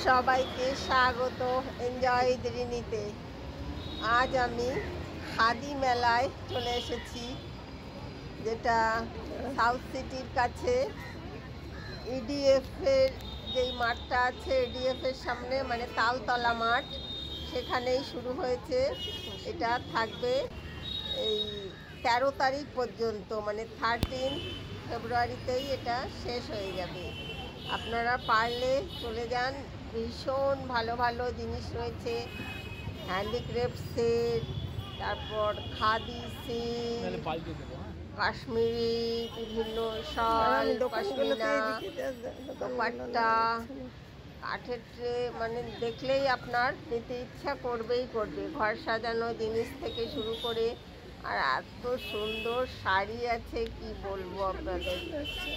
সবাইকে স্বাগত এনজয় দিরিনিতে। আজ আমি খাদি মেলায় চলে এসেছি, যেটা সাউথ সিটির কাছে ইডিএফের যেই মাঠটা আছে, ইডিএফের সামনে মানে তালতলা মাঠ, সেখানেই শুরু হয়েছে। এটা থাকবে এই 13 তারিখ পর্যন্ত, মানে 13 ফেব্রুয়ারিতেই এটা শেষ হয়ে যাবে। আপনারা পারলে চলে যান, ভীষণ ভালো ভালো জিনিস রয়েছে, হ্যান্ডিক্রাফট সেট, তারপর খাদি সিল্ক, কাশ্মীরি বিভিন্ন শাল, পশমিনা, দোপাট্টা, কাঠের ট্রে, মানে দেখলেই আপনার নিতে ইচ্ছা করবে। ঘর সাজানো জিনিস থেকে শুরু করে, আর এত সুন্দর শাড়ি আছে কি বলবো আপনাদের,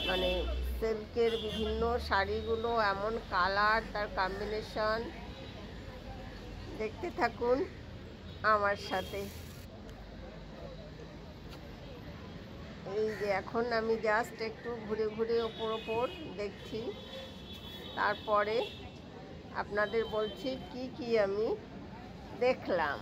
মানে সিল্কের বিভিন্ন শাড়িগুলো, এমন কালার, তার কম্বিনেশন। দেখতে থাকুন আমার সাথে। এই যে এখন আমি জাস্ট একটু ঘুরে ঘুরে ওপর দেখছি, তারপরে আপনাদের বলছি কি কি আমি দেখলাম।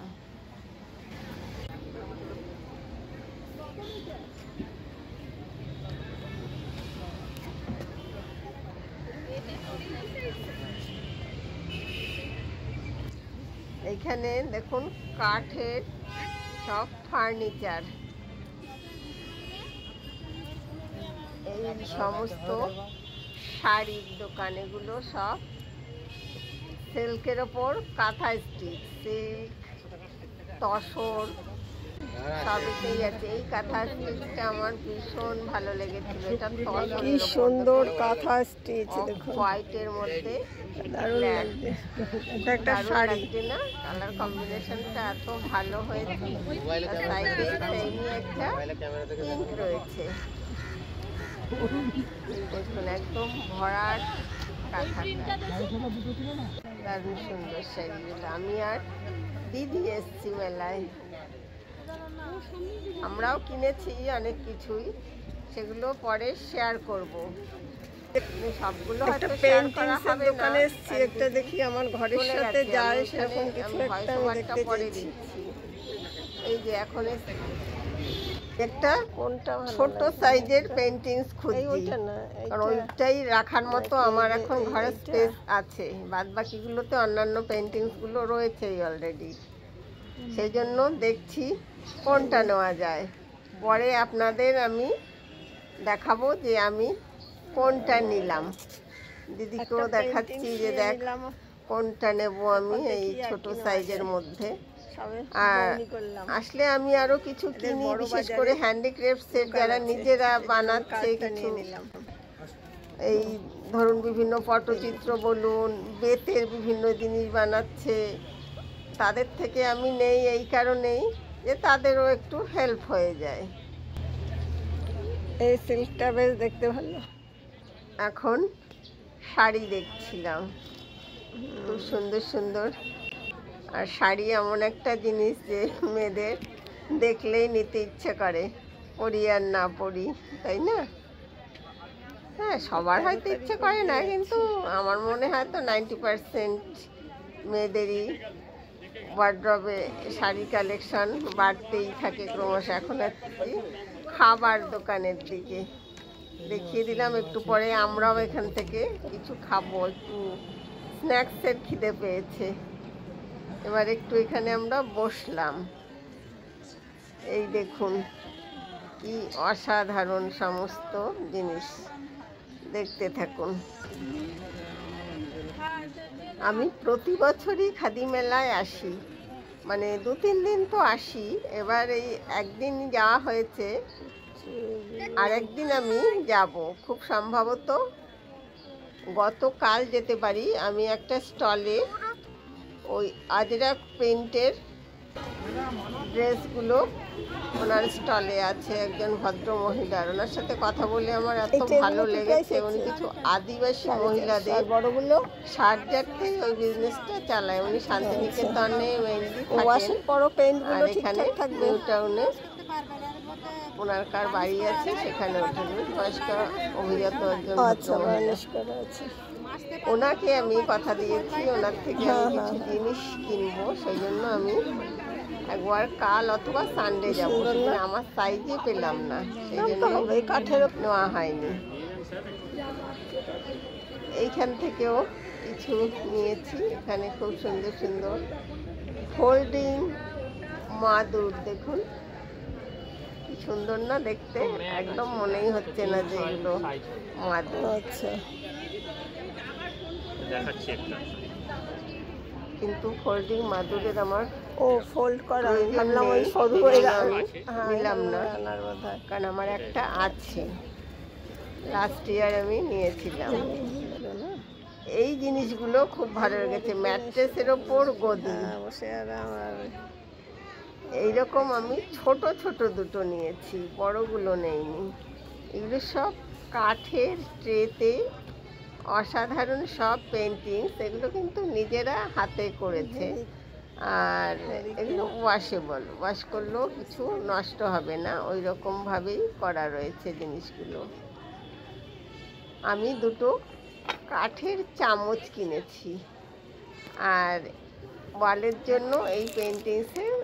এইখানে দেখুন কাঠের সব ফার্নিচার, এই সমস্ত শাড়ির দোকান, এগুলো সব সিল্কের ওপর কাঁথা স্টিচ, সিল্ক, তসর সবই আছে। এই কাঁথা স্টিচটা আমার ভীষণ ভালো লেগেছিল। এটা কি সুন্দর কাঁথা স্টিচ, দেখুন হোয়াইটের মধ্যে দারুণ লাগছে। এটা একটা শাড়ি না, কালার কম্বিনেশনটা এত ভালো হয়েছে। সাইডে সেমি একটা পিঙ্ক রয়েছে, দেখুন একদম ভরাট কাঁথা, দারুণ সুন্দর শাড়িগুলো। আমি আর দিদি এসছি মেলায়, আমরাও কিনেছি অনেক কিছুই, সেগুলো পরে শেয়ার করব। সবগুলো হয়তো শেয়ার করা হবে না। দোকানে এসেছি, একটা দেখি আমার ঘরের সাথে যায় সেরকম কিছু একটা দেখতে পরে দিচ্ছি। এই যে এখন একটা কোনটা ছোট সাইজের পেইন্টিংস খুঁজছি, কারণ ওইটাই রাখার মতো আমার এখন ঘরে স্পেস আছে। বাদ বাকিগুলোতে অন্যান্য পেইন্টিংসগুলো রয়েছেই অলরেডি, সেই জন্য দেখছি কোনটা নেওয়া যায়। পরে আপনাদের আমি দেখাবো যে আমি কোনটা নিলাম। দিদিকেও দেখাচ্ছি যে দেখ কোনটা নেব আমি এই ছোট সাইজের মধ্যে। আর আসলে আমি আরো কিছু কিনি, বিশেষ করে হ্যান্ডিক্রাফট সেট, যারা নিজেরা বানাচ্ছে কিছু, এই ধরুন বিভিন্ন পটচিত্র বলুন, বেতের বিভিন্ন জিনিস বানাচ্ছে, তাদের থেকে আমি নেই এই কারণেই যে তাদেরও একটু হেল্প হয়ে যায়। এই সিল্কটা বেশ দেখতে ভালো। এখন শাড়ি দেখছিলাম, খুব সুন্দর সুন্দর। আর শাড়ি এমন একটা জিনিস যে মেয়েদের দেখলেই নিতে ইচ্ছে করে, পরি আর না পরি, তাই না? হ্যাঁ, সবার হয়তো ইচ্ছে করে না, কিন্তু আমার মনে হয় তো 90% মেয়েদেরই ওয়ার্ড্রবে শাড়ি কালেকশন বাড়তেই থাকে ক্রমশ। এখন আসছি খাবার দোকানের দিকে, দেখিয়ে দিলাম। একটু পরে আমরাও এখান থেকে কিছু খাবো, একটু স্ন্যাক্সের খিদে পেয়েছে। এবার একটু এখানে আমরা বসলাম। এই দেখুন কি অসাধারণ সমস্ত জিনিস, দেখতে থাকুন। আমি প্রতি বছরই খাদি মেলায় আসি, মানে 2-3 দিন তো আসি। এবার এই একদিন যাওয়া হয়েছে, আর একদিন আমি যাব খুব সম্ভবত। গতকাল যেতে পারি। আমি একটা স্টলে ওই আজরাক প্রিন্টের ড্রেসগুলো, ওনার স্টলে আছে একজন ভদ্র মহিলার, ওনার সাথে কথা বলে আমার এত ভালো লেগেছে। উনি কিছু আদিবাসী মহিলাদের বড়গুলো শার্ট জারতে ওই বিজনেসটা চালায়। উনি শান্তিনিকেতনে মেইনলি থাকেন, আর এখানে নিউ টাউনে ওনার কার বাড়ি আছে, সেখানে ওঠেন। বয়স্ক অভিজাত একজন ভদ্র মহিলা। ওনাকে আমি কথা দিয়েছি ওনার থেকে আমি কিছু জিনিস কিনবো, সেই জন্য আমি একবার কাল অথবা সানডে যাবো। আমার সাইজে পেলাম না, সেই জন্য কাঠের নেওয়া হয়নি। এইখান থেকেও কিছু নিয়েছি। এখানে খুব সুন্দর সুন্দর ফোল্ডিং মাদুর, দেখুন কি সুন্দর না দেখতে, একদম মনেই হচ্ছে না যে এগুলো মাদুর। আচ্ছা, কিন্তু ফোল্ডিং মাদুরের আমার ফোল্ড করা নিলাম না, কারণ আমার একটা আছে, লাস্ট ইয়ার আমি নিয়েছিলাম। এই জিনিসগুলো খুব ভালো লেগেছে, ম্যাট্রেসের ওপর গদি বসে আরাম। আর এইরকম আমি ছোট ছোট দুটো নিয়েছি, বড়গুলো নেইনি। এগুলো সব কাঠের ট্রেতে, অসাধারণ সব পেন্টিংস। এগুলো কিন্তু নিজেরা হাতে করেছে, আর এগুলো ওয়াশেবল, ওয়াশ করলেও কিছু নষ্ট হবে না, ওই রকমভাবেই করা রয়েছে জিনিসগুলো। আমি দুটো কাঠের চামচ কিনেছি, আর ওয়ালের জন্য এই পেন্টিংসের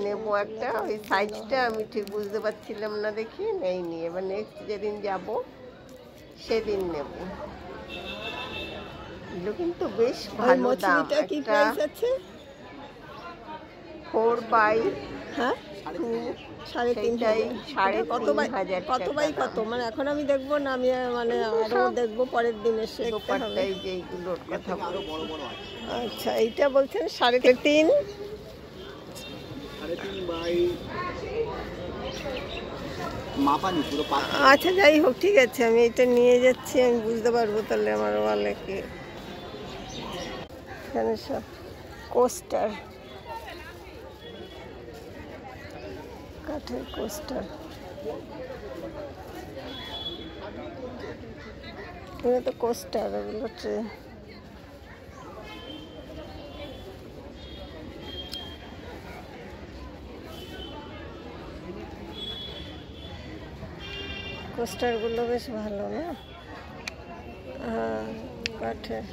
নেব একটা। ওই সাইজটা আমি ঠিক বুঝতে পারছিলাম না দেখি নেইনি, এবার নেক্সট যেদিন যাব সেদিন নেব। এগুলো কিন্তু বেশ ভালো দাম। একটা 4x2 3,500 কত বাই কত, মানে এখন আমি দেখবো না, আমি মানে আরো দেখবো পরের দিন এসে। যেগুলোর কথা বলবো। আচ্ছা, এইটা বলছেন 3.5 আচ্ছা, যাই হোক ঠিক আছে, আমি এটা নিয়ে যাচ্ছি, আমি বুঝতে পারবো তাহলে আমার ওয়ালে কি। এখানে সব কোস্টার, কাঠের কোস্টার, এগুলো তো কোস্টার, ওগুলো ট্রে। কোস্টারগুলো বেশ ভালো না? হ্যাঁ, কাঠের।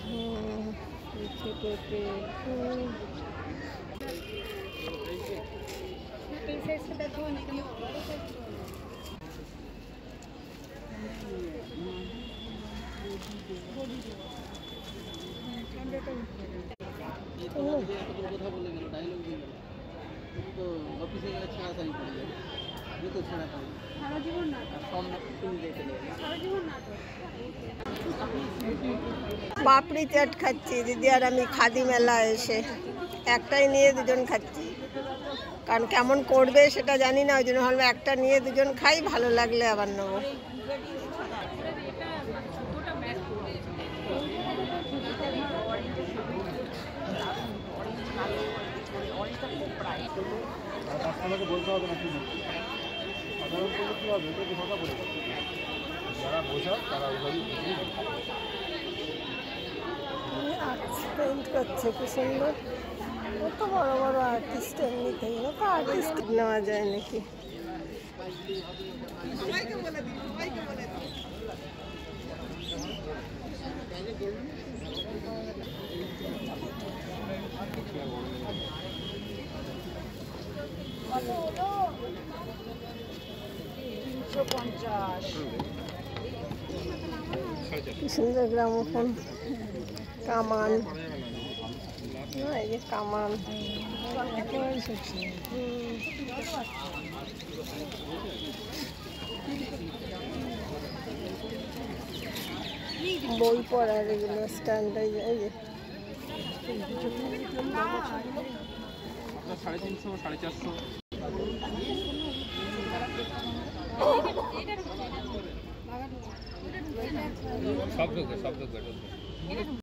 পাপড়ি চাট খাচ্ছি দিদি আর আমি, খাদি মেলা এসে একটাই নিয়ে দুজন খাচ্ছি, কারণ কেমন করবে সেটা জানি না, ওই জন্য ভাবলাম একটা নিয়ে দুজন খাই, ভালো লাগলে আবার নেবো। বলতে হবে না, সাধারণ কি হবে, কথা বলে যারা বোঝা তারা পেইন্ট করছে, কি সুন্দর। কত বড় বড় আর্টিস্ট, এমনিতেই না তো আর্টিস্ট নেওয়া যায় নাকি। কি সুন্দর গ্রামোফোন, কামান, এই যে কামান, বই পড়ার এগুলো স্ট্যান্ডার্ড। এই যে 350 450 সব লোক